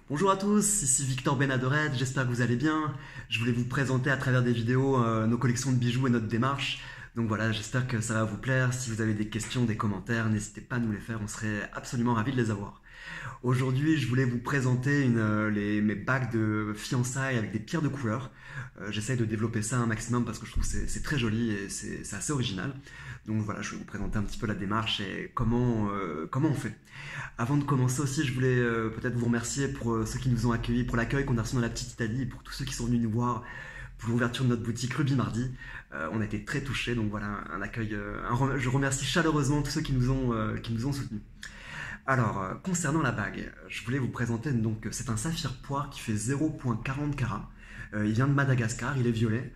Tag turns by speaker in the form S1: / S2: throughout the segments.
S1: Bonjour à tous, ici Victor Benadoret, j'espère que vous allez bien. Je voulais vous présenter à travers des vidéos nos collections de bijoux et notre démarche. Donc voilà, j'espère que ça va vous plaire. Si vous avez des questions, des commentaires, n'hésitez pas à nous les faire, on serait absolument ravis de les avoir. Aujourd'hui, je voulais vous présenter mes bagues de fiançailles avec des pierres de couleur. J'essaye de développer ça un maximum parce que je trouve que c'est très joli et c'est assez original. Donc voilà, je vais vous présenter un petit peu la démarche et comment on fait. Avant de commencer aussi, je voulais peut-être vous remercier pour ceux qui nous ont accueillis, pour l'accueil qu'on a reçu dans la petite Italie et pour tous ceux qui sont venus nous voir pour l'ouverture de notre boutique Ruby Mardi. On a été très touchés, donc voilà, un accueil. Je remercie chaleureusement tous ceux qui nous ont soutenus. Alors, concernant la bague, je voulais vous présenter, donc c'est un saphir poire qui fait 0,40 carats. Il vient de Madagascar, il est violet.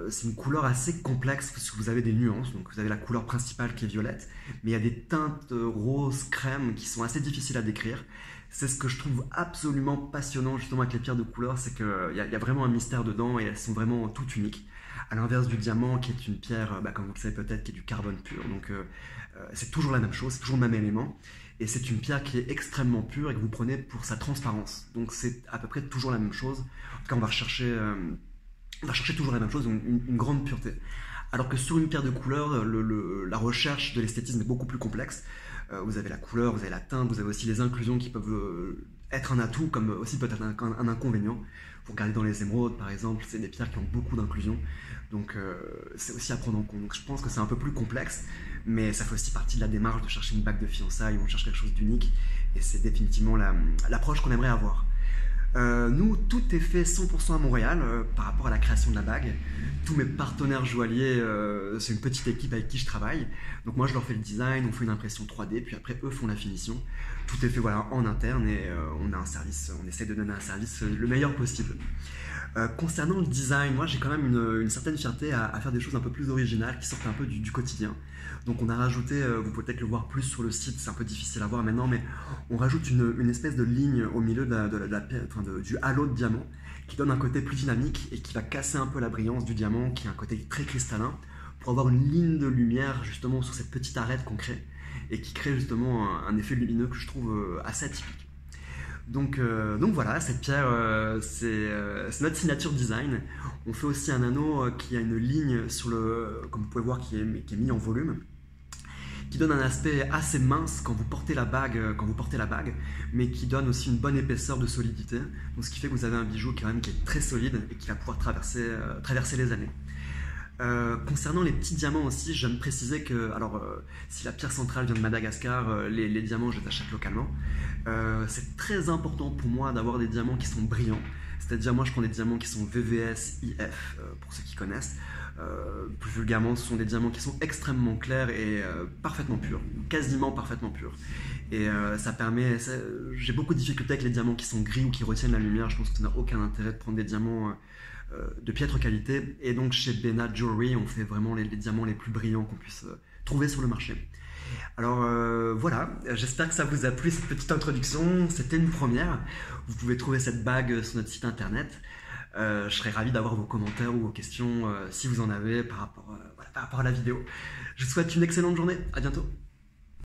S1: C'est une couleur assez complexe parce que vous avez des nuances, donc vous avez la couleur principale qui est violette, mais il y a des teintes rose, crème qui sont assez difficiles à décrire. C'est ce que je trouve absolument passionnant justement avec les pierres de couleur, c'est qu'il y a vraiment un mystère dedans et elles sont vraiment toutes uniques. À l'inverse du diamant qui est une pierre, comme vous le savez peut-être, qui est du carbone pur, donc c'est toujours la même chose, c'est toujours le même élément. Et c'est une pierre qui est extrêmement pure et que vous prenez pour sa transparence. Donc c'est à peu près toujours la même chose. En tout cas, on va rechercher toujours la même chose, une grande pureté. Alors que sur une pierre de couleur, la recherche de l'esthétisme est beaucoup plus complexe. Vous avez la couleur, vous avez la teinte, vous avez aussi les inclusions qui peuvent être un atout, comme aussi peut-être un inconvénient. Vous regardez dans les émeraudes, par exemple, c'est des pierres qui ont beaucoup d'inclusions. Donc c'est aussi à prendre en compte. Donc je pense que c'est un peu plus complexe, mais ça fait aussi partie de la démarche de chercher une bague de fiançailles, on cherche quelque chose d'unique, et c'est définitivement l'approche qu'on aimerait avoir. Nous, tout est fait 100% à Montréal par rapport à la création de la bague. Tous mes partenaires joailliers, c'est une petite équipe avec qui je travaille. Donc moi, je leur fais le design, on fait une impression 3D, puis après, eux font la finition. Tout est fait voilà, en interne et on a un service, on essaie de donner un service le meilleur possible. Concernant le design, moi j'ai quand même une certaine fierté à faire des choses un peu plus originales qui sortent un peu du quotidien. Donc on a rajouté, vous pouvez peut-être le voir plus sur le site, c'est un peu difficile à voir maintenant, mais on rajoute une espèce de ligne au milieu du halo de diamant qui donne un côté plus dynamique et qui va casser un peu la brillance du diamant qui a un côté très cristallin pour avoir une ligne de lumière justement sur cette petite arête qu'on crée et qui crée justement un effet lumineux que je trouve assez atypique. Donc voilà, cette pierre, c'est notre signature design. On fait aussi un anneau qui a une ligne sur comme vous pouvez voir, qui est mis en volume, qui donne un aspect assez mince quand vous portez la bague, mais qui donne aussi une bonne épaisseur de solidité. Donc ce qui fait que vous avez un bijou qui est très solide et qui va pouvoir traverser les années. Concernant les petits diamants aussi, j'aime préciser que, si la pierre centrale vient de Madagascar, les diamants je les achète localement. C'est très important pour moi d'avoir des diamants qui sont brillants. C'est-à-dire moi je prends des diamants qui sont VVS, IF, pour ceux qui connaissent. Plus vulgairement, ce sont des diamants qui sont extrêmement clairs et parfaitement purs, quasiment parfaitement purs. Et ça permet, j'ai beaucoup de difficultés avec les diamants qui sont gris ou qui retiennent la lumière. Je pense que ça n'a aucun intérêt de prendre des diamants de piètre qualité. Et donc chez Bena Jewelry, on fait vraiment les diamants les plus brillants qu'on puisse trouver sur le marché. Alors voilà, j'espère que ça vous a plu cette petite introduction, c'était une première. Vous pouvez trouver cette bague sur notre site internet. Je serais ravi d'avoir vos commentaires ou vos questions si vous en avez par rapport à la vidéo. Je vous souhaite une excellente journée, à bientôt.